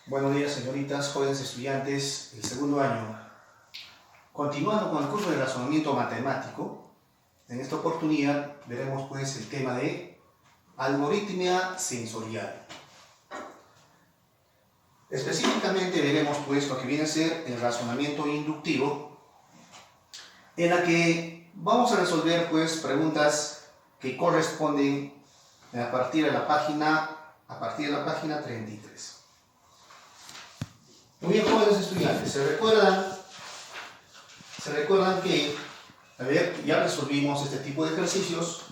Buenos días, señoritas, jóvenes estudiantes del segundo año. Continuando con el curso de razonamiento matemático, en esta oportunidad veremos pues el tema de algoritmia sensorial. Específicamente veremos pues lo que viene a ser el razonamiento inductivo, en la que vamos a resolver pues preguntas que corresponden a partir de la página 33. Muy bien, jóvenes estudiantes, ¿se recuerdan que, ya resolvimos este tipo de ejercicios,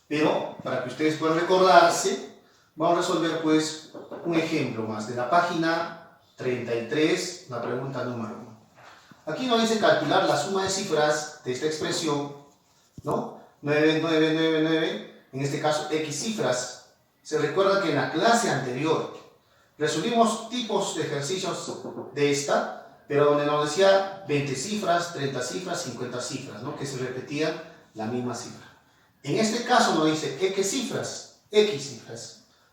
pero para que ustedes puedan recordarse, vamos a resolver pues un ejemplo más de la página 33, la pregunta número 1. Aquí nos dice calcular la suma de cifras de esta expresión, ¿no? 9, en este caso x cifras. Se recuerda que en la clase anterior resolvimos tipos de ejercicios de esta, pero donde nos decía 20 cifras, 30 cifras, 50 cifras, ¿no? Que se repetían la misma cifra. En este caso nos dice x cifras.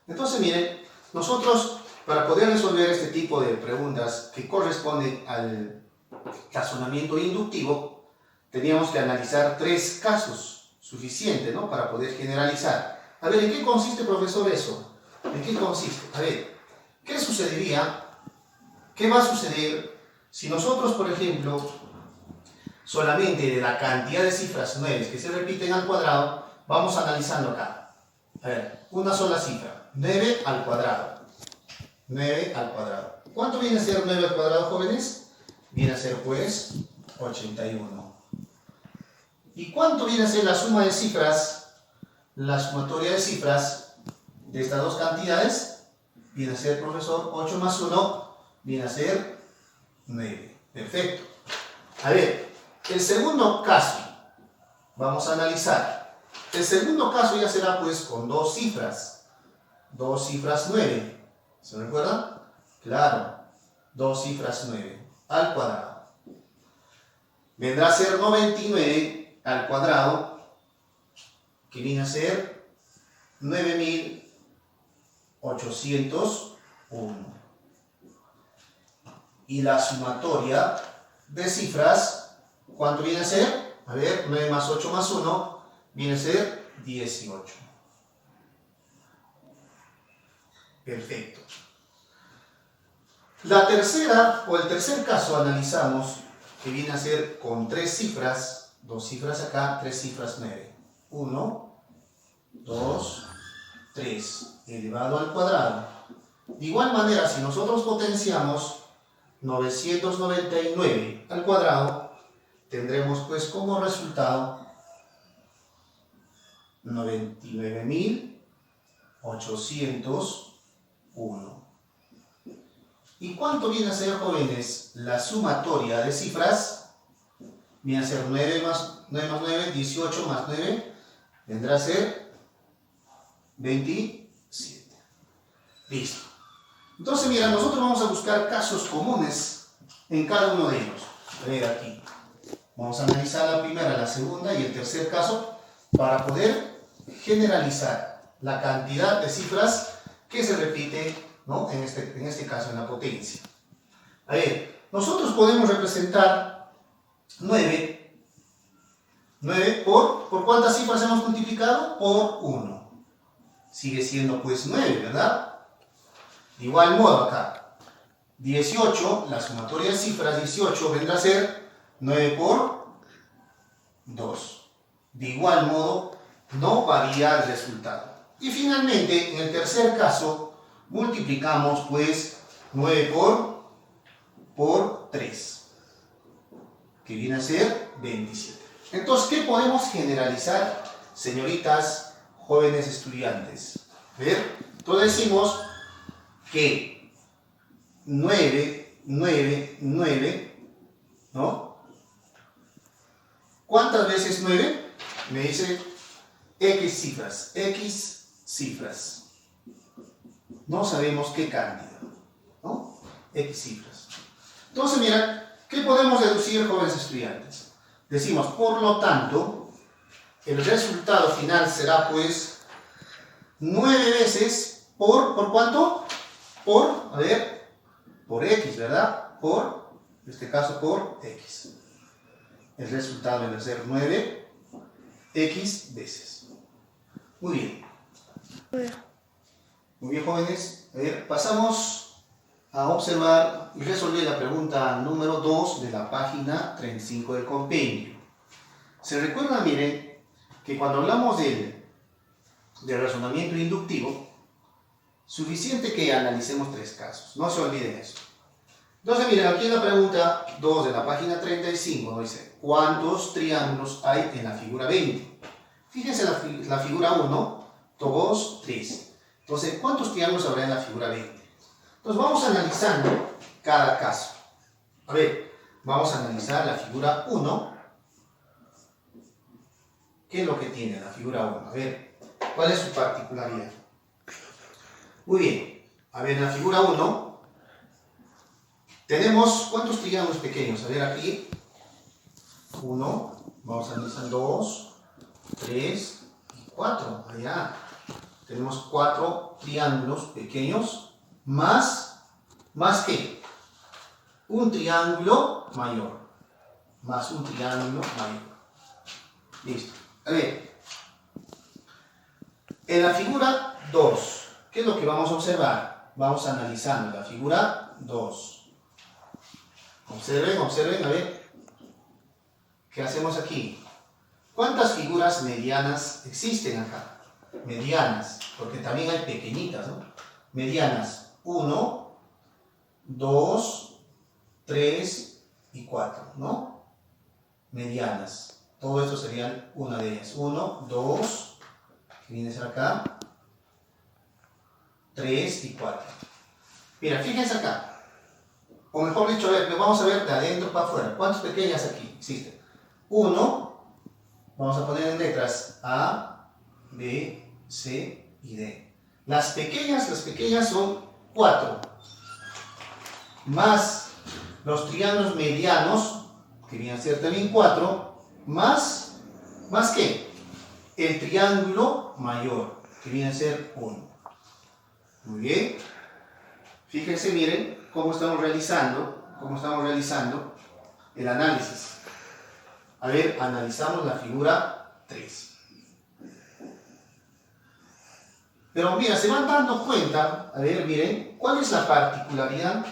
Entonces, miren, nosotros para poder resolver este tipo de preguntas que corresponden al razonamiento inductivo, teníamos que analizar 3 casos, suficiente, ¿no? Para poder generalizar. A ver, ¿en qué consiste, profesor, eso? ¿En qué consiste? A ver, ¿qué sucedería? ¿Qué va a suceder si nosotros, por ejemplo, solamente de la cantidad de cifras 9 que se repiten al cuadrado, vamos analizando acá? A ver, una sola cifra, 9 al cuadrado. 9 al cuadrado. ¿Cuánto viene a ser 9 al cuadrado, jóvenes? Viene a ser, pues, 81. ¿Y cuánto viene a ser la suma de cifras? La sumatoria de cifras de estas dos cantidades viene a ser, profesor, 8 más 1 viene a ser 9. Perfecto. A ver, el segundo caso, vamos a analizar. El segundo caso ya será pues con 2 cifras. 2 cifras 9. ¿Se recuerdan? Claro, 2 cifras 9 al cuadrado. Vendrá a ser 99 al cuadrado, que viene a ser 9801. Y la sumatoria de cifras, ¿cuánto viene a ser? A ver, 9 más 8 más 1 viene a ser 18. Perfecto. La tercera o el tercer caso analizamos, que viene a ser con 3 cifras, 2 cifras acá, 3 cifras 9. 1, 2, 3 elevado al cuadrado. De igual manera, si nosotros potenciamos 999 al cuadrado, tendremos pues como resultado 99.801. ¿Y cuánto viene a ser, jóvenes, la sumatoria de cifras? Viene a ser 9 más 9, 18 más 9, vendrá a ser 27. Listo. Entonces, mira, nosotros vamos a buscar casos comunes en cada uno de ellos. A ver aquí. Vamos a analizar la primera, la segunda y el tercer caso para poder generalizar la cantidad de cifras que se repite, ¿no? En este caso, en la potencia. A ver, nosotros podemos representar 9 ¿por cuántas cifras hemos multiplicado? Por 1. Sigue siendo pues 9, ¿verdad? De igual modo acá, 18, la sumatoria de cifras 18 vendrá a ser 9 por 2. De igual modo, no varía el resultado. Y finalmente, en el tercer caso, multiplicamos pues 9 por 3, que viene a ser 27. Entonces, ¿qué podemos generalizar, señoritas, jóvenes estudiantes? ¿Ver? Entonces decimos que 9, ¿no? ¿Cuántas veces 9? Me dice x cifras. No sabemos qué cantidad, ¿no? X cifras. Entonces, mira, ¿qué podemos deducir, jóvenes estudiantes? Decimos, por lo tanto, el resultado final será pues 9 veces ¿por cuánto? A ver, por x, ¿verdad? En este caso por x. El resultado debe ser 9x veces. Muy bien. Muy bien, jóvenes. A ver, pasamos a observar y resolver la pregunta número 2 de la página 35 del compendio. Se recuerda, miren, que cuando hablamos del razonamiento inductivo, suficiente que analicemos 3 casos. No se olviden eso. Entonces, miren, aquí en la pregunta 2 de la página 35 nos dice, ¿cuántos triángulos hay en la figura 20? Fíjense la figura 1, 2, 3. Entonces, ¿cuántos triángulos habrá en la figura 20? Entonces, vamos analizando cada caso. A ver, vamos a analizar la figura 1. ¿Qué es lo que tiene la figura 1? A ver, ¿cuál es su particularidad? Muy bien. A ver, en la figura 1 tenemos ¿cuántos triángulos pequeños? A ver, aquí 1, vamos a analizar 2, 3 y 4. Allá tenemos 4 triángulos pequeños más ¿qué? Un triángulo mayor. Más un triángulo mayor. Listo. A ver, en la figura 2, ¿qué es lo que vamos a observar? Vamos analizando la figura 2. Observen, a ver, ¿qué hacemos aquí? ¿Cuántas figuras medianas existen acá? Medianas, porque también hay pequeñitas, ¿no? Medianas, 1, 2, 3 y 4, ¿no? Medianas. Todo esto serían una de ellas. 1, 2, que viene a ser acá, 3 y 4. Mira, fíjense acá. O mejor dicho, a ver, vamos a ver de adentro para afuera. ¿Cuántas pequeñas aquí existen? 1, vamos a poner en letras A, B, C y D. Las pequeñas son 4. Más los triángulos medianos, que vienen a ser también 4. Más ¿qué? El triángulo mayor, que viene a ser 1. Muy bien. Fíjense, miren, cómo estamos realizando el análisis. A ver, analizamos la figura 3. Pero mira, se van dando cuenta, a ver, miren, ¿cuál es la particularidad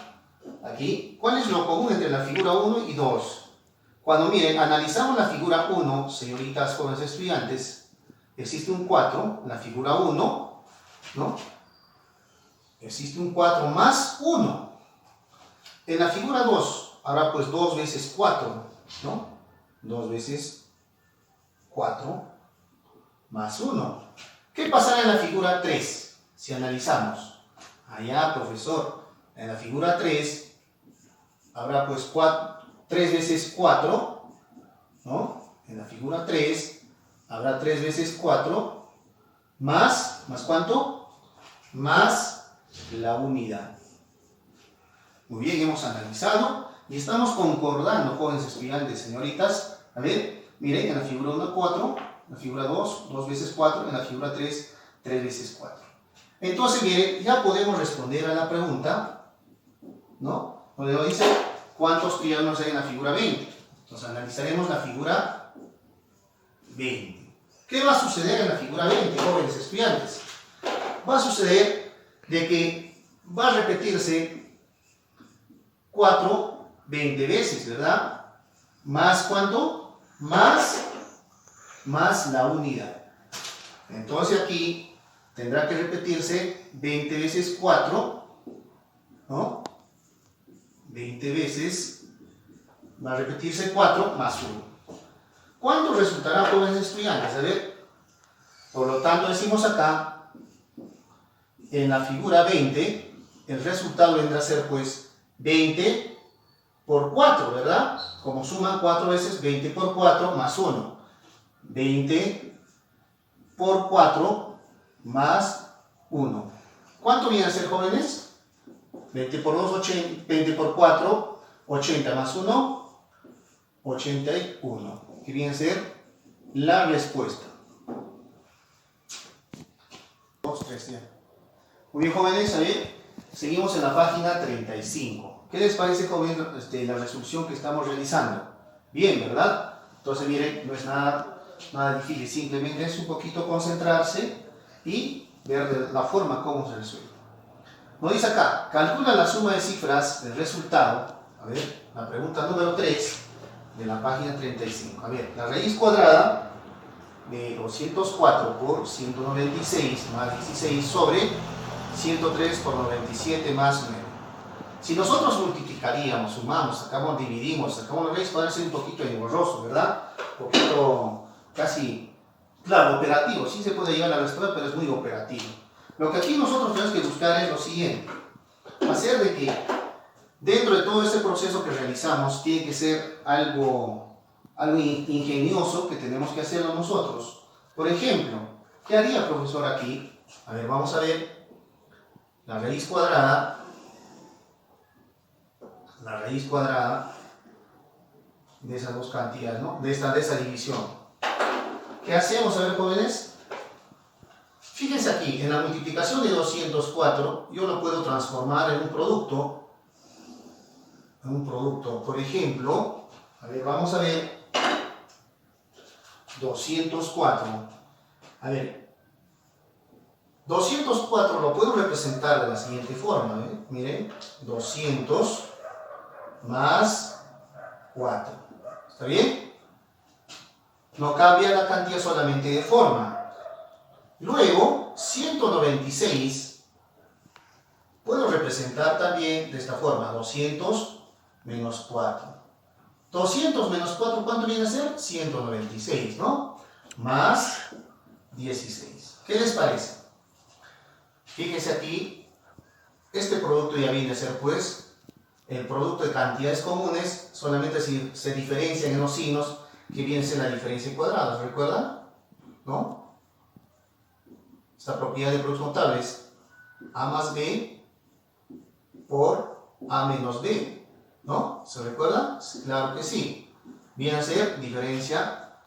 aquí? ¿Cuál es lo común entre la figura 1 y 2? Cuando, miren, analizamos la figura 1, señoritas, jóvenes estudiantes, existe un 4, la figura 1, ¿no? Existe un 4 más 1. En la figura 2, habrá pues 2 veces 4, ¿no? 2 veces 4 más 1. ¿Qué pasará en la figura 3? Si analizamos. Allá, profesor, en la figura 3, habrá pues 3 veces 4, ¿no? En la figura 3 habrá 3 veces 4 más ¿cuánto? Más la unidad. Muy bien, hemos analizado y estamos concordando, jóvenes estudiantes, señoritas. A ver, miren, en la figura 1, 4, en la figura 2, 2 veces 4, en la figura 3, 3 veces 4. Entonces, miren, ya podemos responder a la pregunta, ¿no? Donde nos dice ¿cuántos triángulos hay en la figura 20? Entonces analizaremos la figura 20. ¿Qué va a suceder en la figura 20, jóvenes estudiantes? Va a suceder de que va a repetirse 4 20 veces, ¿verdad? ¿Más cuánto? Más la unidad. Entonces aquí tendrá que repetirse 20 veces 4, ¿no? 20 veces va a repetirse 4 más 1. ¿Cuánto resultará, jóvenes estudiantes? A ver, por lo tanto decimos acá, en la figura 20, el resultado vendrá a ser pues 20 por 4, ¿verdad? Como suman 4 veces, 20 por 4 más 1. 20 por 4 más 1. ¿Cuánto viene a ser, jóvenes? 20 por 2, 80, 20 por 4, 80 más 1, 81. Que viene a ser la respuesta. 2, 3, ya. Muy bien, jóvenes, a ver, Seguimos en la página 35. ¿Qué les parece, jóvenes, la resolución que estamos realizando? Bien, ¿verdad? Entonces, miren, no es nada difícil, simplemente es un poquito concentrarse y ver la forma como se resuelve. Nos dice acá, calcula la suma de cifras del resultado. A ver, la pregunta número 3 de la página 35. A ver, la raíz cuadrada de 204 por 196 más 16 sobre 103 por 97 más 9. Si nosotros multiplicaríamos, sumamos, sacamos, dividimos, sacamos la raíz, podría ser un poquito engorroso, ¿verdad? Un poquito casi, claro, operativo. Sí se puede llegar a la respuesta, pero es muy operativo. Lo que aquí nosotros tenemos que buscar es lo siguiente. Hacer de que dentro de todo este proceso que realizamos tiene que ser algo ingenioso que tenemos que hacerlo nosotros. Por ejemplo, ¿qué haría el profesor aquí? A ver, vamos a ver la raíz cuadrada de esas dos cantidades, ¿no? De esa división. ¿Qué hacemos? A ver, jóvenes. Fíjense aquí, en la multiplicación de 204, yo lo puedo transformar en un producto. Por ejemplo, a ver, vamos a ver 204. A ver, 204 lo puedo representar de la siguiente forma, ¿eh? Miren, 200 más 4. ¿Está bien? No cambia la cantidad, solamente de forma. Luego, 196 puedo representar también de esta forma, 200 menos 4. 200 menos 4, ¿cuánto viene a ser? 196, ¿no? Más 16. ¿Qué les parece? Fíjense aquí, este producto ya viene a ser, pues, el producto de cantidades comunes, solamente si se diferencian en los signos, que viene a ser la diferencia en cuadrados, ¿recuerdan? ¿No? Esta propiedad de productos notables, A más B por A menos B, ¿no? ¿Se recuerda? Claro que sí. Viene a ser diferencia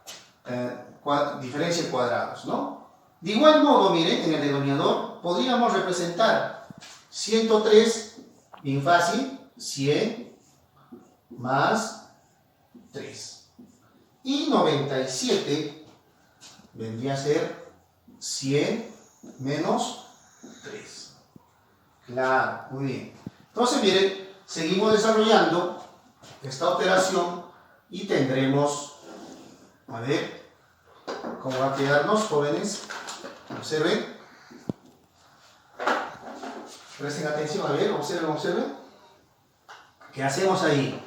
en cuadrados, ¿no? De igual modo, miren, en el denominador podríamos representar 103, bien fácil, 100 más 3. Y 97 vendría a ser 100 menos 3. Claro, muy bien. Entonces, miren, seguimos desarrollando esta operación y tendremos, a ver, cómo va a quedarnos, jóvenes. Observen. Presten atención, a ver, observen. ¿Qué hacemos ahí?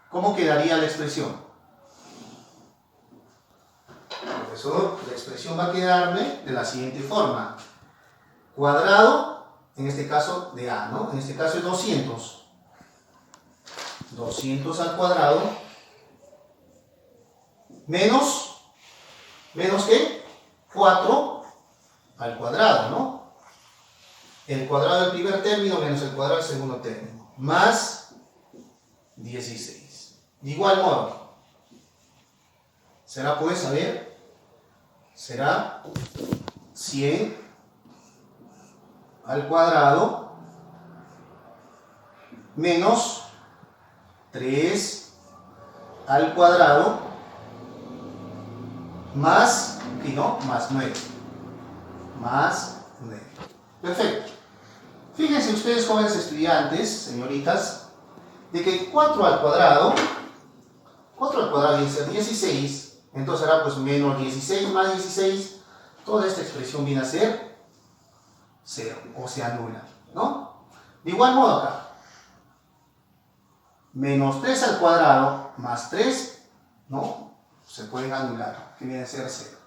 ¿Cómo quedaría la expresión? Profesor, la expresión va a quedarme de la siguiente forma. Cuadrado, en este caso de A, ¿no? En este caso es 200. 200 al cuadrado menos ¿qué? 4 al cuadrado, ¿no? El cuadrado del primer término menos el cuadrado del segundo término, más 16. De igual modo, será pues, a ver, será 100 al cuadrado menos 3 al cuadrado más, ¿qué no? Más 9. Más 9. Perfecto. Fíjense ustedes, jóvenes estudiantes, señoritas, de que 4 al cuadrado viene a ser 16, entonces será pues menos 16 más 16, toda esta expresión viene a ser 0, o se anula, ¿no? De igual modo acá, menos 3 al cuadrado más 3, ¿no? Se pueden anular, que viene a ser 0.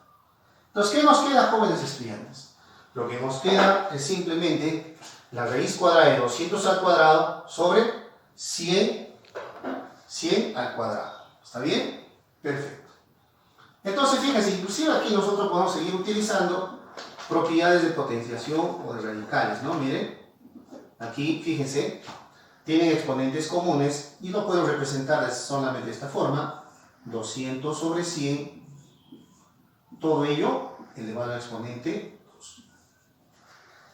Entonces, ¿qué nos queda, jóvenes estudiantes? Lo que nos queda es simplemente la raíz cuadrada de 200 al cuadrado sobre 100 al cuadrado. ¿Está bien? Perfecto. Entonces, fíjense, inclusive aquí nosotros podemos seguir utilizando propiedades de potenciación o de radicales, ¿no? Miren, aquí, fíjense, tienen exponentes comunes y lo puedo representar solamente de esta forma, 200 sobre 100, todo ello elevado al exponente 2.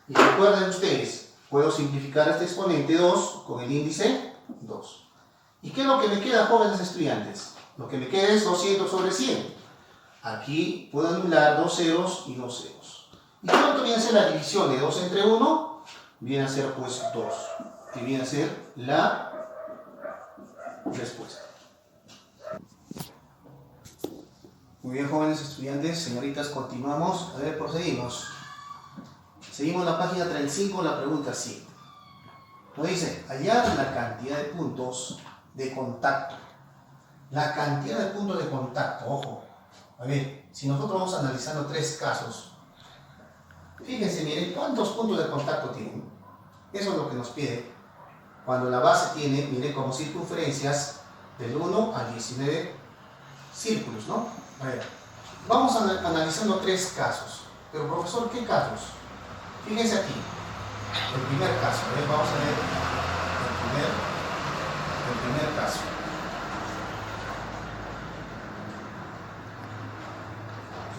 Y recuerden ustedes Puedo simplificar este exponente 2 con el índice 2. ¿Y qué es lo que me queda, jóvenes estudiantes? Lo que me queda es 200 sobre 100. Aquí puedo anular 2 ceros y 2 ceros. ¿Y cuánto viene a ser la división de 2 entre 1? Viene a ser pues 2, que viene a ser la respuesta. Muy bien, jóvenes estudiantes, señoritas, continuamos. A ver, procedimos. Seguimos la página 35, la pregunta 5. Nos dice, hallar la cantidad de puntos de contacto. La cantidad de puntos de contacto, ojo. A ver, si nosotros vamos analizando 3 casos, fíjense, miren, ¿cuántos puntos de contacto tienen? Eso es lo que nos pide. Cuando la base tiene, miren, como circunferencias del 1 al 19 círculos, ¿no? A ver, vamos analizando 3 casos. Pero, profesor, ¿qué casos? Fíjense aquí, el primer caso. A ver, vamos a ver el primer caso.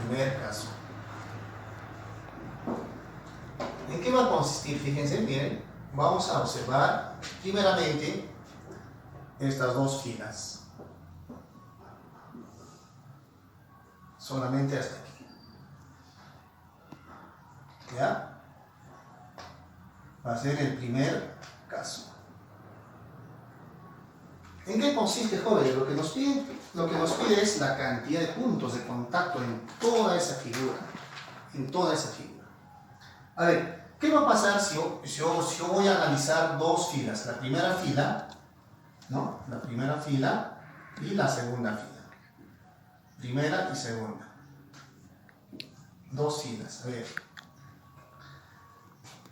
Primer caso. ¿En qué va a consistir? Fíjense, miren, vamos a observar primeramente estas 2 filas. Solamente hasta aquí. ¿Ya? Va a ser el primer caso. ¿En qué consiste, jóvenes? Lo que nos pide es la cantidad de puntos de contacto en toda esa figura. En toda esa figura. A ver, ¿qué va a pasar si yo voy a analizar 2 filas? La primera fila, ¿no? La primera fila y la segunda fila. Primera y segunda. 2 filas. A ver.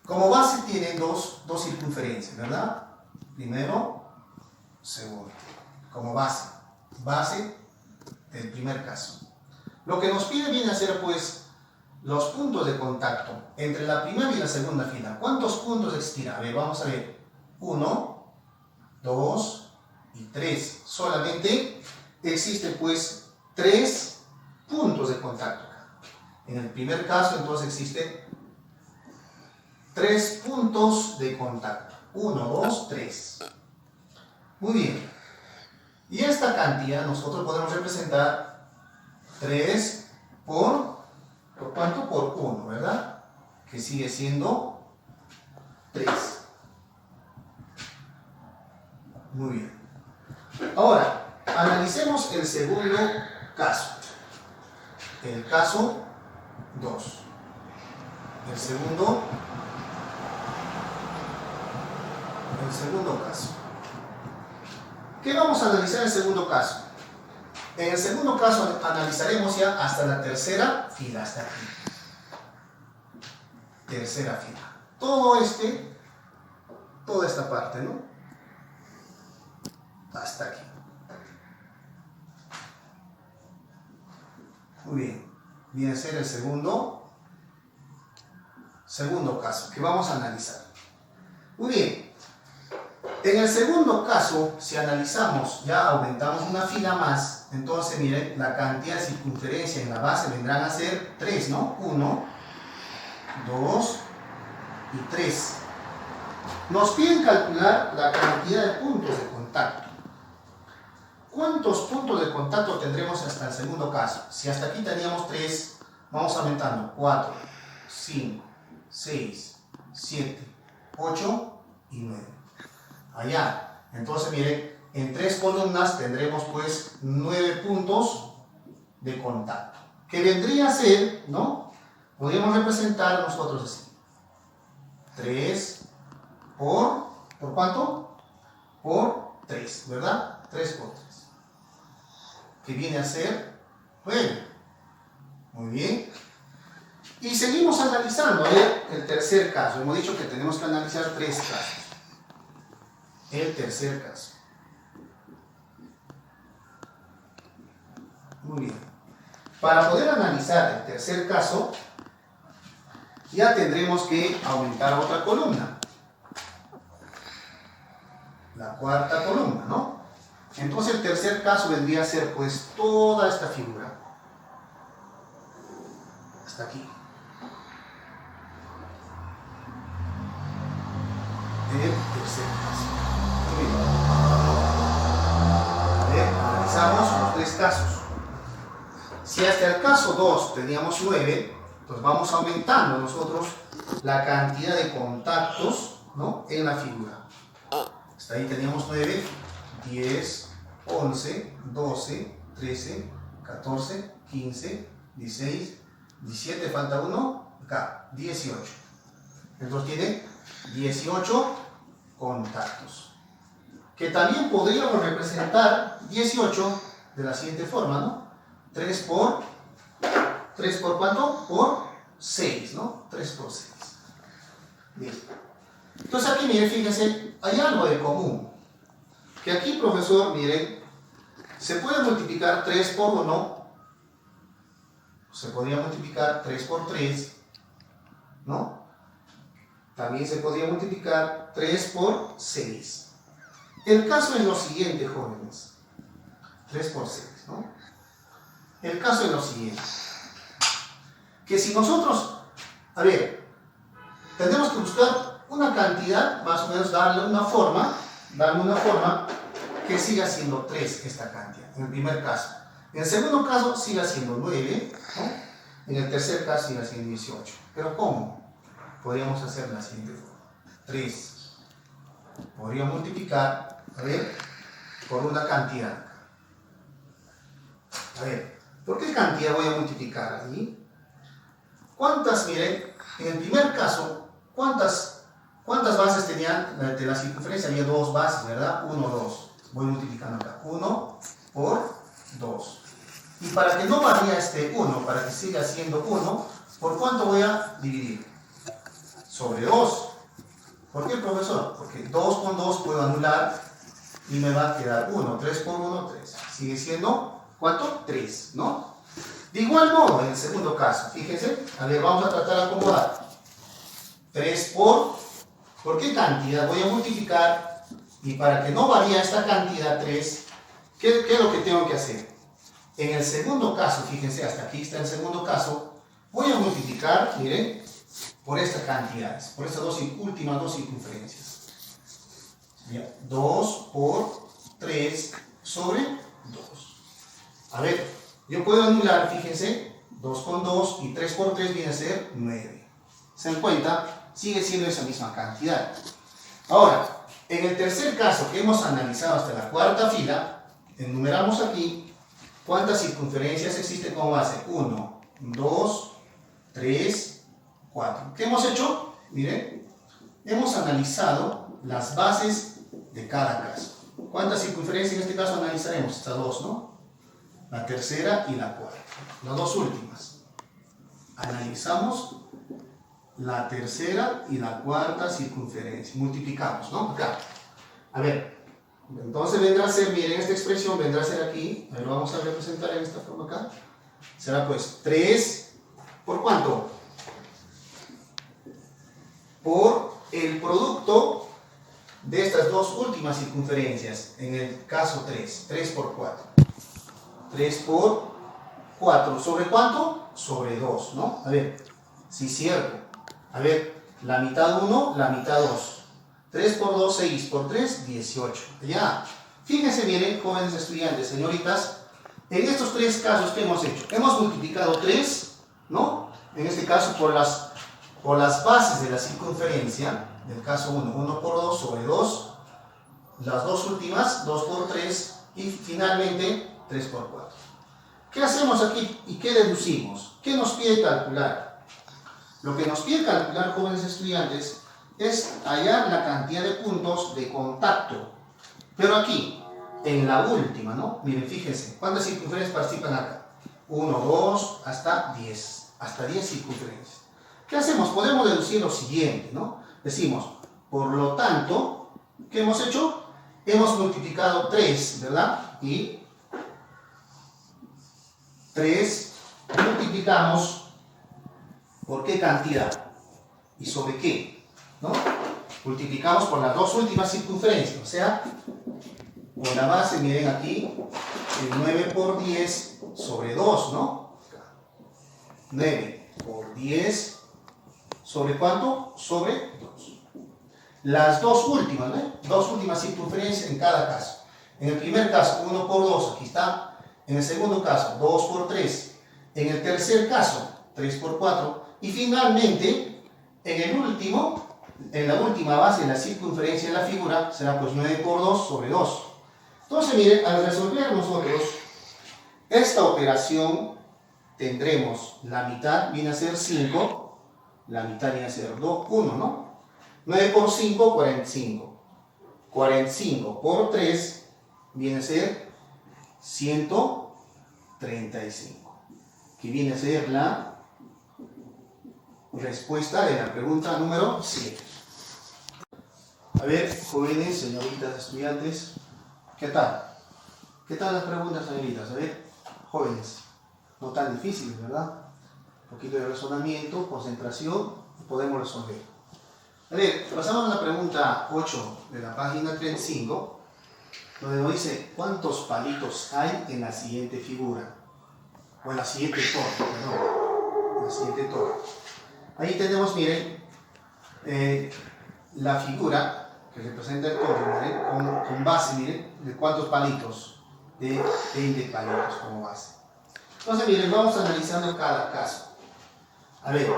Como base tienen dos circunferencias, ¿verdad? Primero, segundo. Como base. Base del primer caso. Lo que nos pide viene a ser, pues, los puntos de contacto entre la primera y la segunda fila. ¿Cuántos puntos existirán? A ver, vamos a ver. 1, 2 y 3. Solamente existen, pues, 3 puntos de contacto. En el primer caso, entonces, existen 3 puntos de contacto. 1, 2, 3. Muy bien. Y esta cantidad nosotros podemos representar 3 ¿por cuánto? Por 1, ¿verdad? Que sigue siendo 3. Muy bien. Ahora, analicemos el segundo caso. El caso 2. El segundo caso. ¿Qué vamos a analizar en el segundo caso? En el segundo caso analizaremos ya hasta la tercera fila, hasta aquí. Tercera fila. Toda esta parte, ¿no? Hasta aquí. Muy bien. Viene a ser el segundo caso que vamos a analizar. Muy bien. En el segundo caso, si analizamos, ya aumentamos una fila más, entonces miren, la cantidad de circunferencia en la base vendrán a ser 3, ¿no? 1, 2 y 3. Nos piden calcular la cantidad de puntos de contacto. ¿Cuántos puntos de contacto tendremos hasta el segundo caso? Si hasta aquí teníamos 3, vamos aumentando. 4, 5, 6, 7, 8 y 9. Allá. Entonces, miren, en 3 columnas tendremos pues 9 puntos de contacto. Que vendría a ser, ¿no? Podríamos representar nosotros así. 3 ¿por cuánto? Por 3, ¿verdad? 3 por 3. Que viene a ser 9. Muy bien. Y seguimos analizando, el tercer caso. Hemos dicho que tenemos que analizar 3 casos. El tercer caso. Muy bien. Para poder analizar el tercer caso, ya tendremos que aumentar otra columna. La cuarta columna, ¿no? Entonces el tercer caso vendría a ser pues toda esta figura. Hasta aquí. el tercer caso. Muy bien. A ver, analizamos los tres casos. Si hasta el caso 2 teníamos 9, pues vamos aumentando nosotros la cantidad de contactos, ¿no?, en la figura. Hasta ahí teníamos 9, 10, 11, 12, 13, 14, 15, 16, 17, falta uno, acá, 18. Entonces tiene 18 contactos. Que también podríamos representar 18 de la siguiente forma, ¿no? 3 por ¿cuánto? Por 6, ¿no? 3 por 6. Bien. Entonces aquí, miren, fíjense, hay algo de común. Que aquí, profesor, miren, se puede multiplicar 3 por 1, se podría multiplicar 3 por 3, ¿no? También se podría multiplicar 3 por 6. El caso es lo siguiente, jóvenes. 3 por 6, ¿no? El caso es lo siguiente. Que si nosotros, a ver, tenemos que buscar una cantidad, más o menos darle una forma que siga siendo 3 esta cantidad, en el primer caso. En el segundo caso siga siendo 9, ¿no? En el tercer caso siga siendo 18. ¿Pero cómo? Podríamos hacer la siguiente forma. 3. Podría multiplicar, a ver, por una cantidad. A ver, ¿por qué cantidad voy a multiplicar allí? ¿Cuántas, miren, en el primer caso, cuántas bases tenían de la circunferencia? Había 2 bases, ¿verdad? 1, 2. Voy multiplicando acá. 1 por 2. Y para que no varíe este 1, para que siga siendo 1, ¿por cuánto voy a dividir? Sobre 2. ¿Por qué, profesor? Porque 2 con 2 puedo anular y me va a quedar 1. 3 por 1, 3. Sigue siendo, ¿cuánto? 3, ¿no? De igual modo, en el segundo caso, fíjense, a ver, vamos a tratar de acomodar. 3 ¿por qué cantidad? Voy a multiplicar, y para que no varíe esta cantidad 3, ¿qué es lo que tengo que hacer? En el segundo caso, fíjense, hasta aquí está el segundo caso, voy a multiplicar, miren, por estas cantidades, por estas últimas dos circunferencias. 2 por 3 sobre 2. A ver, yo puedo anular, fíjense, 2 con 2 y 3 por 3 viene a ser 9. ¿Se dan cuenta? Sigue siendo esa misma cantidad. Ahora, en el tercer caso que hemos analizado hasta la cuarta fila, enumeramos aquí cuántas circunferencias existen como base. 1, 2, 3, 4. ¿Qué hemos hecho? Miren, hemos analizado las bases de cada caso. ¿Cuántas circunferencias en este caso analizaremos? Estas dos, ¿no? La tercera y la cuarta. Las dos últimas. Analizamos la tercera y la cuarta circunferencia. Multiplicamos, ¿no? Acá. A ver. Entonces vendrá a ser, miren esta expresión, vendrá a ser aquí. A ver, lo vamos a representar en esta forma acá. Será pues 3. ¿Por cuánto? Por el producto de estas dos últimas circunferencias. En el caso 3. 3 por 4. 3 por 4. ¿Sobre cuánto? Sobre 2, ¿no? A ver, sí, cierto. A ver, la mitad 1, la mitad 2. 3 por 2, 6 por 3, 18. Ya. Fíjense, miren, jóvenes estudiantes, señoritas, en estos tres casos que hemos hecho. Hemos multiplicado 3, ¿no? En este caso por las bases de la circunferencia. Del caso 1, 1 por 2 sobre 2. Las dos últimas, 2 por 3 y finalmente 3 por 4. ¿Qué hacemos aquí y qué deducimos? ¿Qué nos pide calcular? Lo que nos pide calcular, jóvenes estudiantes, es hallar la cantidad de puntos de contacto. Pero aquí, en la última, ¿no? Miren, fíjense, ¿cuántas circunferencias participan acá? 1, 2, hasta 10. Hasta 10 circunferencias. ¿Qué hacemos? Podemos deducir lo siguiente, ¿no? Decimos, por lo tanto, ¿qué hemos hecho? Hemos multiplicado 3, ¿verdad? Y 3 multiplicamos ¿por qué cantidad? ¿Y sobre qué? ¿No? Multiplicamos por las dos últimas circunferencias, o sea, por la base, miren aquí, el 9 por 10 sobre 2, ¿no? 9 por 10 sobre ¿cuánto? Sobre 2. las dos últimas, ¿no? Dos últimas circunferencias en cada caso. En el primer caso, 1 por 2, aquí está. En el segundo caso, 2 por 3. En el tercer caso, 3 por 4. Y finalmente, en la última base de la circunferencia de la figura, será pues 9 por 2 sobre 2. Entonces, miren, al resolver nosotros esta operación, tendremos la mitad viene a ser 5, la mitad viene a ser 1, ¿no? 9 por 5, 45. 45 por 3 viene a ser 135. Que viene a ser la respuesta de la pregunta número 7. A ver, jóvenes, señoritas, estudiantes, ¿qué tal? ¿Qué tal las preguntas, señoritas? A ver, jóvenes, no tan difíciles, ¿verdad? Un poquito de razonamiento, concentración, y podemos resolver. A ver, pasamos a la pregunta 8 de la página 35, donde nos dice cuántos palitos hay en la siguiente figura, o en la siguiente torre, perdón, en la siguiente torre. Ahí tenemos, miren, la figura que representa el torre, miren, con base, miren, de cuántos palitos, de 20 palitos como base. Entonces, miren, vamos analizando cada caso. A ver,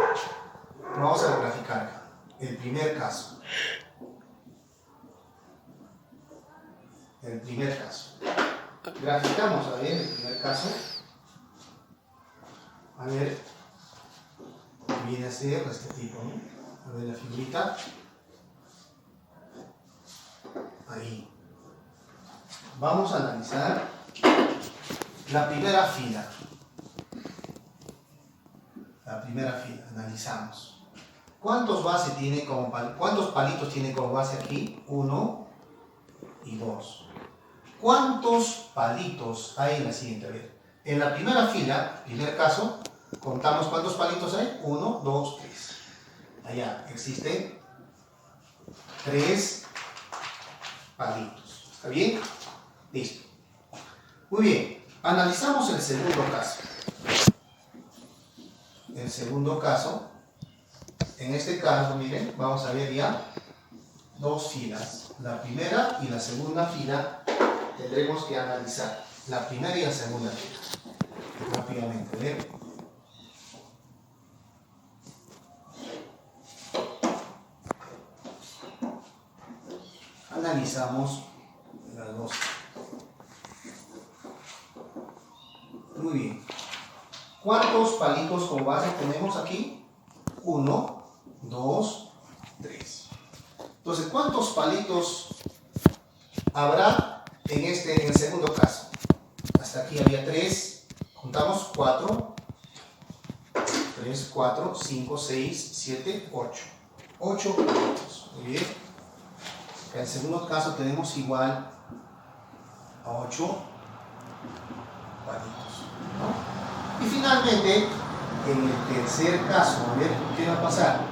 vamos a graficar acá. El primer caso. El primer caso. Graficamos, a ver, el primer caso. A ver, viene a ser este tipo, ¿no? A ver la figurita. Ahí. Vamos a analizar la primera fila. La primera fila, analizamos. ¿Cuántos palitos tiene como base aquí? 1 y 2. ¿Cuántos palitos hay en la siguiente? A ver, en la primera fila, primer caso, contamos cuántos palitos hay. 1, 2, 3. Allá existen 3 palitos. ¿Está bien? Listo. Muy bien. Analizamos el segundo caso. El segundo caso. En este caso, miren, vamos a ver ya 2 filas. La primera y la segunda fila tendremos que analizar. La primera y la segunda fila. Rápidamente, ¿ven? Analizamos las dos. Muy bien. ¿Cuántos palitos con base tenemos aquí? 1, 2, 3. Entonces, ¿cuántos palitos habrá en el segundo caso? Hasta aquí había 3, contamos 4, 3, 4, 5, 6, 7, 8. 8 palitos. Muy bien. En el segundo caso tenemos igual a 8 palitos, ¿no? Y finalmente, en el tercer caso, a ver qué va a pasar.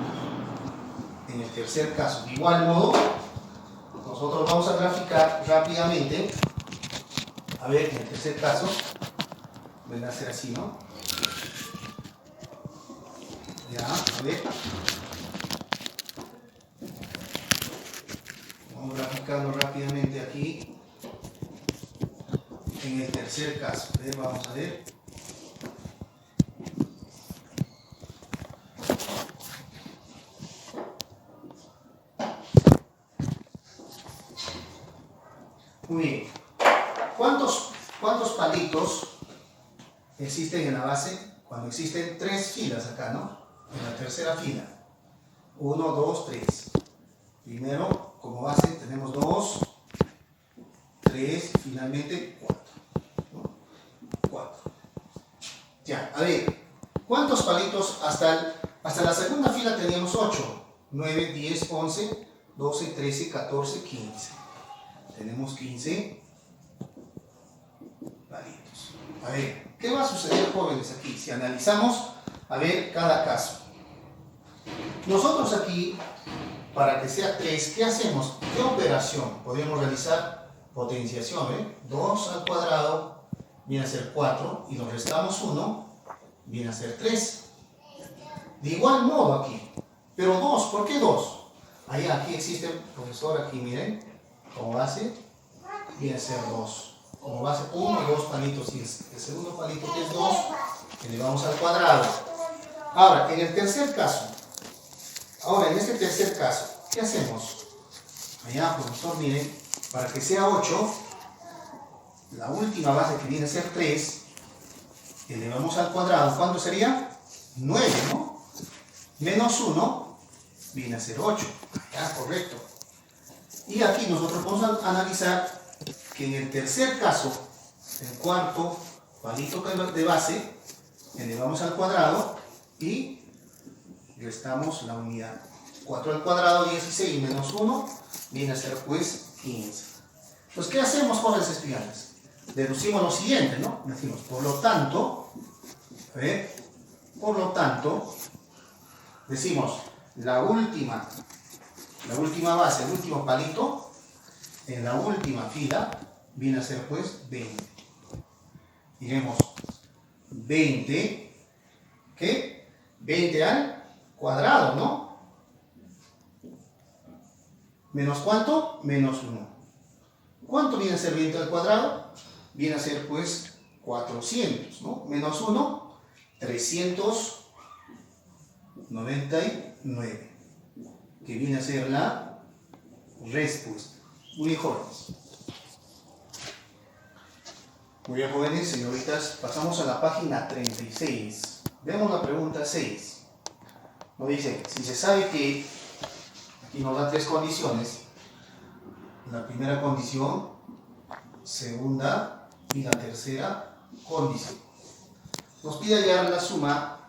En el tercer caso, de igual modo, nosotros vamos a graficar rápidamente. A ver, en el tercer caso, vendrá a ser así, ¿no? Ya, a ver. Vamos graficando rápidamente aquí. En el tercer caso, a ver, vamos a ver. Muy bien. ¿Cuántos palitos existen en la base? Cuando existen 3 filas acá, ¿no? En la tercera fila. 1, 2, 3. Primero, como base, tenemos 2, 3, finalmente 4. ¿No? 4. Ya, a ver. ¿Cuántos palitos hasta la segunda fila teníamos? 8, 9, 10, 11, 12, 13, 14, 15. Tenemos 15 palitos. A ver, ¿qué va a suceder, jóvenes, aquí? Si analizamos, a ver, cada caso. Nosotros aquí, para que sea 3, ¿qué hacemos? ¿Qué operación podemos realizar? Potenciación, ¿eh? 2 al cuadrado viene a ser 4 y nos restamos 1, viene a ser 3. De igual modo aquí. Pero 2, ¿por qué 2? Ahí, aquí existe, profesor, aquí miren, como base, viene a ser 2. Como base 1, 2 palitos, y el segundo palito que es 2, elevamos al cuadrado. Ahora, en el tercer caso, en este tercer caso, ¿qué hacemos? Allá, profesor, miren, para que sea 8, la última base que viene a ser 3, elevamos al cuadrado. ¿Cuánto sería? 9, ¿no? Menos 1 viene a ser 8. Ya, correcto. Y aquí nosotros vamos a analizar que en el tercer caso, el cuarto palito de base, elevamos al cuadrado y restamos la unidad. 4 al cuadrado, 16 menos 1, viene a ser pues 15. Entonces, ¿qué hacemos, jóvenes estudiantes? Deducimos lo siguiente, ¿no? Decimos, por lo tanto, decimos, la última base, el último palito, en la última fila, viene a ser pues 20. Diremos 20, ¿qué? 20 al cuadrado, ¿no? ¿Menos cuánto? Menos 1. ¿Cuánto viene a ser 20 al cuadrado? Viene a ser pues 400, ¿no? Menos 1, 399, que viene a ser la respuesta. Muy bien, jóvenes. Muy bien, jóvenes, señoritas, pasamos a la página 36. Veamos la pregunta 6. Nos dice, si se sabe que aquí nos da 3 condiciones, la primera condición, segunda y la tercera condición. Nos pide hallar la suma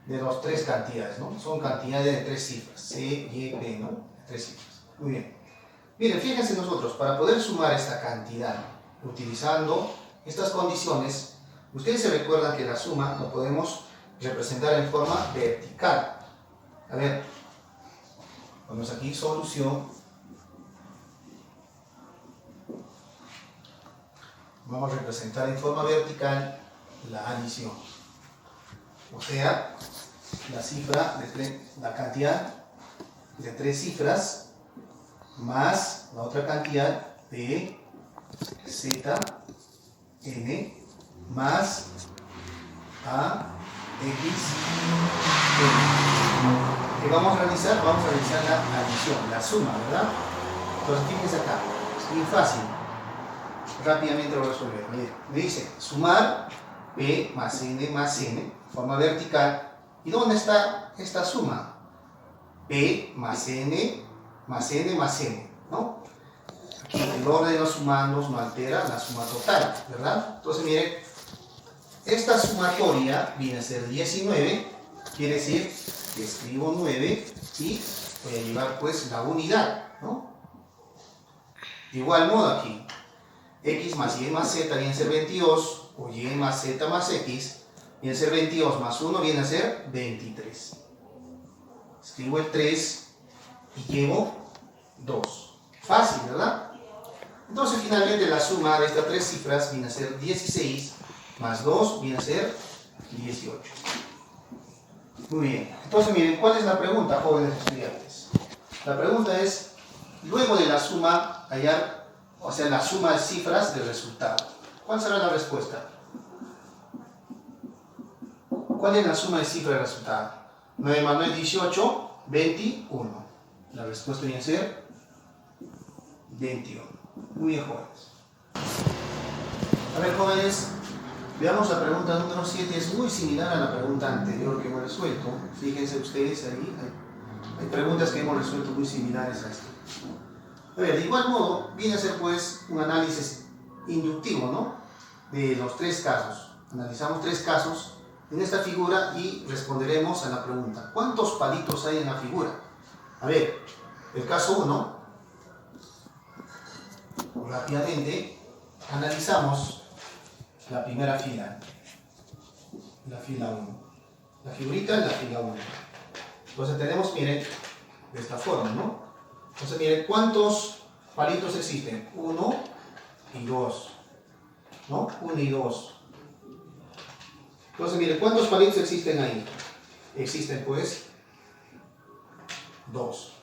de las 3 cantidades, ¿no? Son cantidades de 3 cifras, C, Y, P, ¿no? 3 cifras. Muy bien. Miren, fíjense nosotros, para poder sumar esta cantidad, utilizando estas condiciones, ustedes se recuerdan que la suma lo podemos representar en forma vertical. A ver, ponemos aquí solución. Vamos a representar en forma vertical la adición. O sea, la cantidad de 3 cifras más la otra cantidad de Z, N, más A, X, N. ¿Qué vamos a realizar? Vamos a realizar la adición, la suma, ¿verdad? Entonces, fíjense acá, es bien fácil. Rápidamente lo resolver. Me dice sumar P más N, forma vertical. ¿Y dónde está esta suma? P más N, ¿no? Aquí el orden de los sumandos no altera la suma total, ¿verdad? Entonces, miren, esta sumatoria viene a ser 19, quiere decir que escribo 9 y voy a llevar pues la unidad, ¿no? De igual modo aquí, X más Y más Z viene a ser 22, o Y más Z más X viene a ser 22, más 1 viene a ser 23. Escribo el 3 y llevo 2. Fácil, ¿verdad? Entonces finalmente la suma de estas 3 cifras viene a ser 16, más 2 viene a ser 18. Muy bien. Entonces miren, ¿cuál es la pregunta, jóvenes estudiantes? La pregunta es, luego de la suma, hallar, o sea, la suma de cifras del resultado. ¿Cuál será la respuesta? ¿Cuál es la suma de cifras del resultado? 9 más 9, 18, 21. La respuesta viene a ser 21. Muy bien, jóvenes. A ver, jóvenes, veamos la pregunta número 7. Es muy similar a la pregunta anterior que hemos resuelto. Fíjense ustedes ahí, hay preguntas que hemos resuelto muy similares a esto. A ver, de igual modo, viene a ser pues un análisis inductivo, ¿no? De los 3 casos. Analizamos 3 casos en esta figura y responderemos a la pregunta: ¿cuántos palitos hay en la figura? A ver, el caso 1, rápidamente analizamos la primera fila, la fila 1. La figurita es la fila 1. Entonces tenemos, miren, de esta forma, ¿no? Entonces, miren, ¿cuántos palitos existen? 1 y 2, ¿no? 1 y 2. Entonces, miren, ¿cuántos palitos existen ahí? Existen, pues, 2.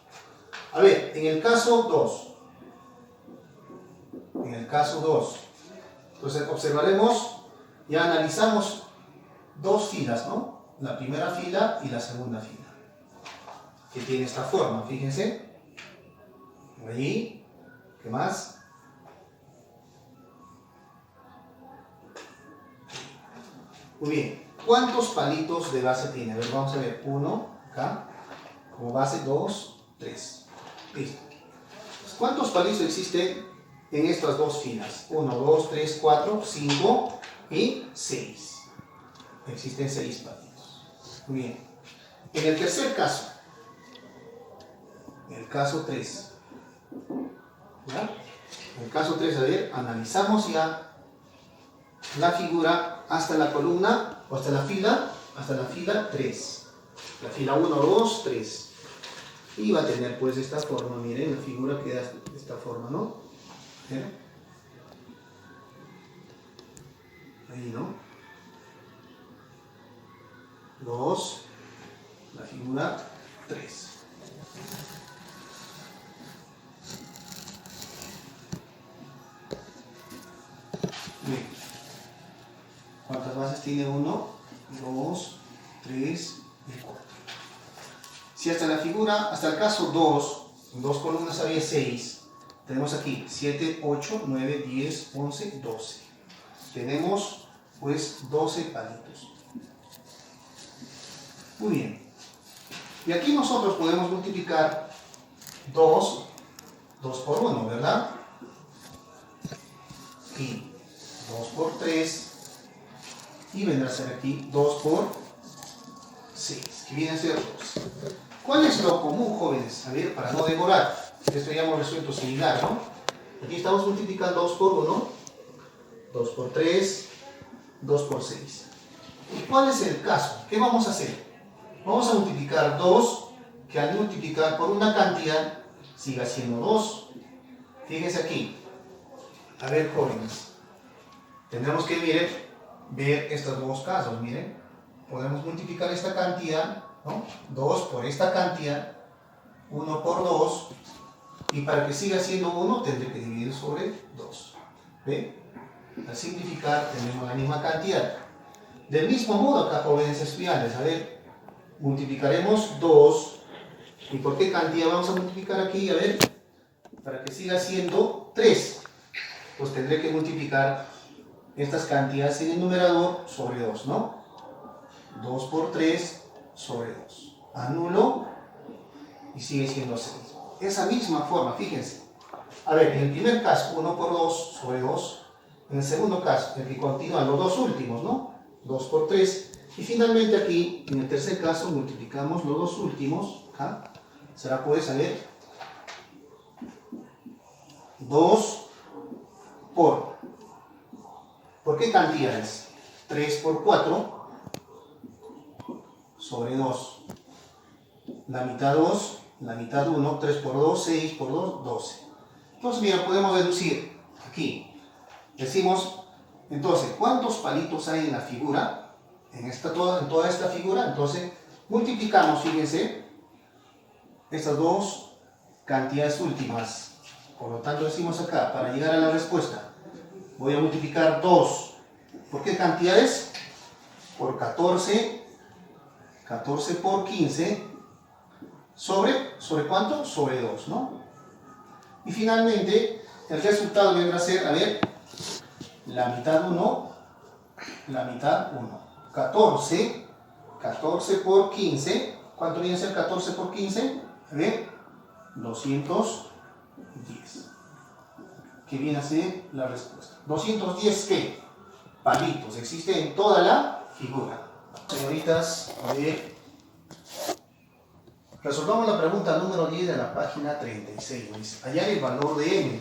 A ver, en el caso 2. Entonces observaremos, ya analizamos dos filas, ¿no? La primera fila y la segunda fila, que tiene esta forma, fíjense. Ahí, ¿qué más? Muy bien, ¿cuántos palitos de base tiene? A ver, vamos a ver, 1, acá, como base, 2, 3. Listo. ¿Cuántos palitos existen en estas dos filas? 1, 2, 3, 4, 5 y 6. Existen 6 palitos. Muy bien. En el tercer caso, en el caso 3, ¿ya? En el caso 3, a ver, analizamos ya la figura hasta la columna, o hasta la fila 3. La fila 1, 2, 3. Y va a tener pues esta forma, miren, la figura queda de esta forma, ¿no? ¿Eh? Ahí, ¿no? 2, la figura 3. Bien. ¿Cuántas bases tiene? 1, 2, 3 y 4. Si hasta la figura, hasta el caso 2, en dos columnas había 6, tenemos aquí 7, 8, 9, 10, 11, 12. Tenemos pues 12 palitos. Muy bien. Y aquí nosotros podemos multiplicar 2 por 1, ¿verdad? Y 2 por 3. Y vendrá a ser aquí 2 por 6, que viene a ser 2. ¿Cuál es lo común, jóvenes? A ver, para no demorar. Esto ya hemos resuelto similar, ¿no? Aquí estamos multiplicando 2 por 1, 2 por 3, 2 por 6. ¿Y cuál es el caso? ¿Qué vamos a hacer? Vamos a multiplicar 2, que al multiplicar por una cantidad siga siendo 2. Fíjense aquí. A ver, jóvenes. Tendremos que ver estos dos casos, miren. Podemos multiplicar esta cantidad, ¿no? 2 por esta cantidad, 1 por 2, y para que siga siendo 1 tendré que dividir sobre 2. ¿Ven? Al simplificar tenemos la misma cantidad. Del mismo modo acá, jóvenes estudiantes, a ver, multiplicaremos 2, ¿y por qué cantidad vamos a multiplicar aquí? A ver, para que siga siendo 3, pues tendré que multiplicar estas cantidades en el numerador sobre 2, ¿no? 2 por 3 sobre 2. Anulo y sigue siendo 6. Esa misma forma, fíjense. A ver, en el primer caso, 1 por 2 sobre 2. En el segundo caso, el que continúan los dos últimos, ¿no? 2 por 3. Y finalmente aquí, en el tercer caso, multiplicamos los dos últimos. ¿Ah? Será pues, a ver, 2 ¿por qué cantidades? 3 por 4 sobre 2. La mitad 2, la mitad 1, 3 por 2, 6 por 2, 12. Entonces, mira, podemos deducir aquí. Decimos, entonces, ¿cuántos palitos hay en la figura? En toda esta figura. Entonces, multiplicamos, fíjense, estas dos cantidades últimas. Por lo tanto, decimos acá, para llegar a la respuesta, voy a multiplicar 2. ¿Por qué cantidades? Por 14. 14 por 15. ¿Sobre cuánto? Sobre 2, ¿no? Y finalmente, el resultado vendrá a ser, a ver, la mitad 1, la mitad 1. 14 por 15. ¿Cuánto viene a ser 14 por 15? A ver, 210. ¿Qué viene a ser la respuesta? 210, ¿qué? Palitos. Existe en toda la figura. Señoritas, a ver. Resolvamos la pregunta número 10 de la página 36. Dice, hallar el valor de m.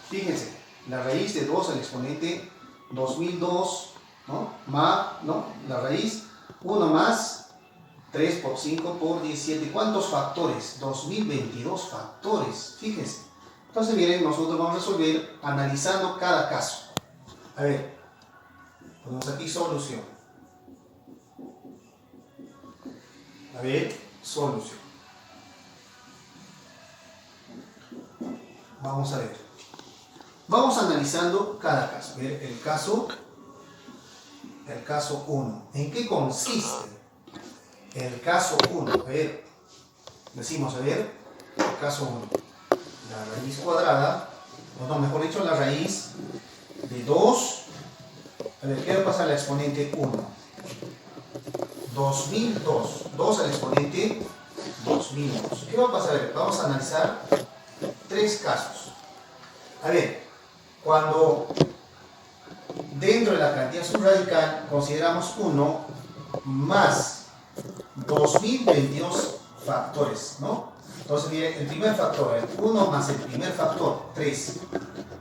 Fíjense, la raíz de 2 al exponente 2002, ¿no? La raíz 1 más 3 por 5 por 17. ¿Cuántos factores? 2022 factores. Fíjense. Entonces, miren, nosotros vamos a resolver analizando cada caso. A ver, ponemos aquí solución. A ver, solución. Vamos a ver. Vamos analizando cada caso. A ver, el caso 1. ¿En qué consiste? El caso 1. A ver, decimos, a ver, el caso 1. La raíz cuadrada, no, mejor dicho, la raíz de 2. A ver, ¿qué va a pasar al exponente 1? 2002. 2 al exponente 2002. ¿Qué va a pasar? A ver, vamos a analizar 3 casos. A ver, cuando dentro de la cantidad subradical consideramos 1 más 2022 factores, ¿no? Entonces, miren, el primer factor, el 1 más el primer factor, 3.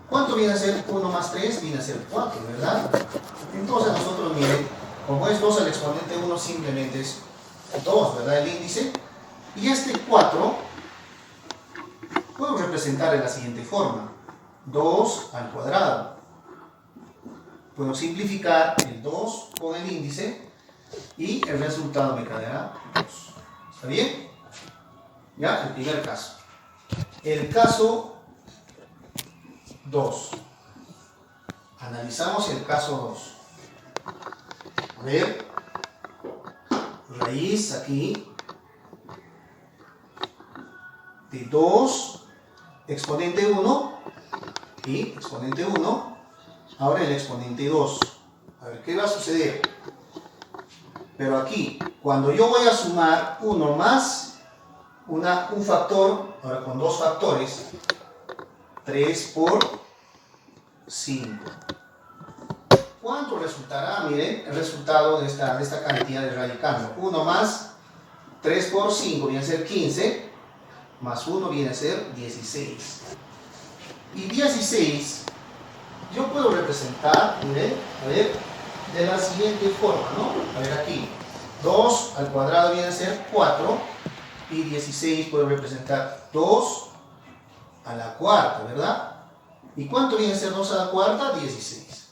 ¿Cuánto viene a ser 1 más 3? Viene a ser 4, ¿verdad? Entonces nosotros, miren, como es 2 al exponente 1, simplemente es 2, ¿verdad? El índice. Y este 4 puedo representar de la siguiente forma. 2 al cuadrado. Puedo simplificar el 2 con el índice y el resultado me quedará 2. ¿Está bien? Ya, el primer caso. El caso 2. Analizamos el caso 2. A ver, raíz aquí de 2, exponente 1 y exponente 1. Ahora el exponente 2. A ver, ¿qué va a suceder? Pero aquí, cuando yo voy a sumar 1 más un factor, ahora con 2 factores, 3 por 5. ¿Cuánto resultará? Miren, el resultado de esta cantidad de radicando. 1 más 3 por 5 viene a ser 15, más 1 viene a ser 16. Y 16 yo puedo representar, miren, a ver, de la siguiente forma, ¿no? A ver aquí, 2 al cuadrado viene a ser 4 y 16 puedo representar 2 a la cuarta, ¿verdad? ¿Y cuánto viene a ser 2 a la cuarta? 16.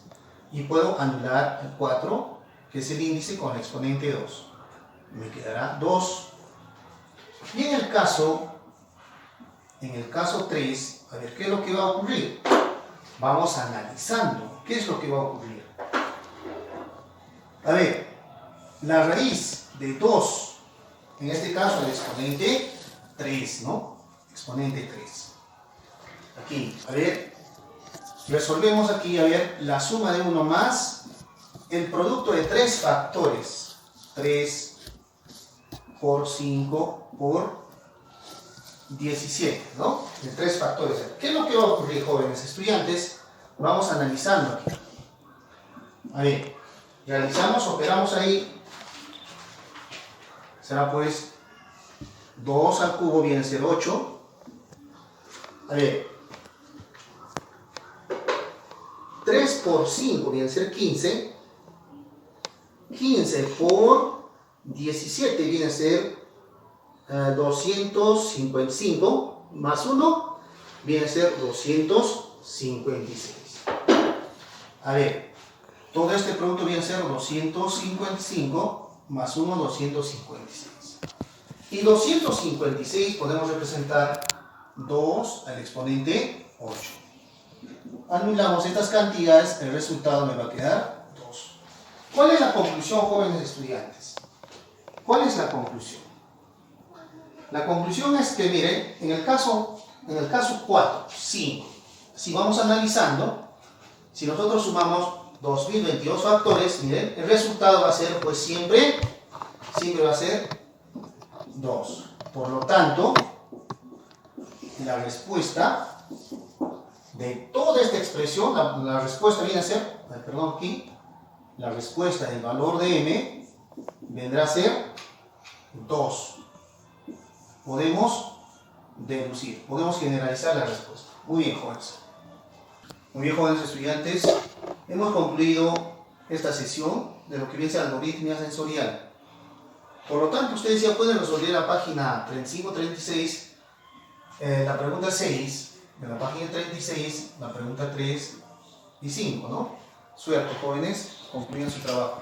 Y puedo anular el 4, que es el índice, con el exponente 2. Me quedará 2. Y en el caso 3, a ver, ¿qué es lo que va a ocurrir? Vamos analizando. ¿Qué es lo que va a ocurrir? A ver, la raíz de 2, en este caso el exponente 3, ¿no? Exponente 3. Aquí, a ver, resolvemos aquí, a ver, la suma de 1 más el producto de 3 factores. 3 por 5 por 17, ¿no? De 3 factores. ¿Qué es lo que va a ocurrir, jóvenes estudiantes? Vamos analizando aquí. A ver, realizamos, operamos ahí. Será pues 2 al cubo viene a ser 8. A ver, 3 por 5 viene a ser 15. 15 por 17 viene a ser 255, más 1 viene a ser 256. A ver, todo este producto viene a ser 255 más 1, 256. Y 256 podemos representar 2 al exponente 8. Anulamos estas cantidades, el resultado me va a quedar 2. ¿Cuál es la conclusión, jóvenes estudiantes? ¿Cuál es la conclusión? La conclusión es que, miren, en el caso 4, 5, si vamos analizando, si nosotros sumamos 2022 factores, miren, el resultado va a ser, pues siempre va a ser 2. Por lo tanto, la respuesta de toda esta expresión, la respuesta viene a ser, perdón, aquí, la respuesta del valor de m vendrá a ser 2. Podemos deducir, podemos generalizar la respuesta. Muy bien, jóvenes. Muy bien, jóvenes estudiantes. Hemos concluido esta sesión de lo que viene a ser algoritmia sensorial. Por lo tanto, ustedes ya pueden resolver la página 35-36, la pregunta 6, de la página 36, la pregunta 3 y 5, ¿no? Suerte, jóvenes, concluyan su trabajo.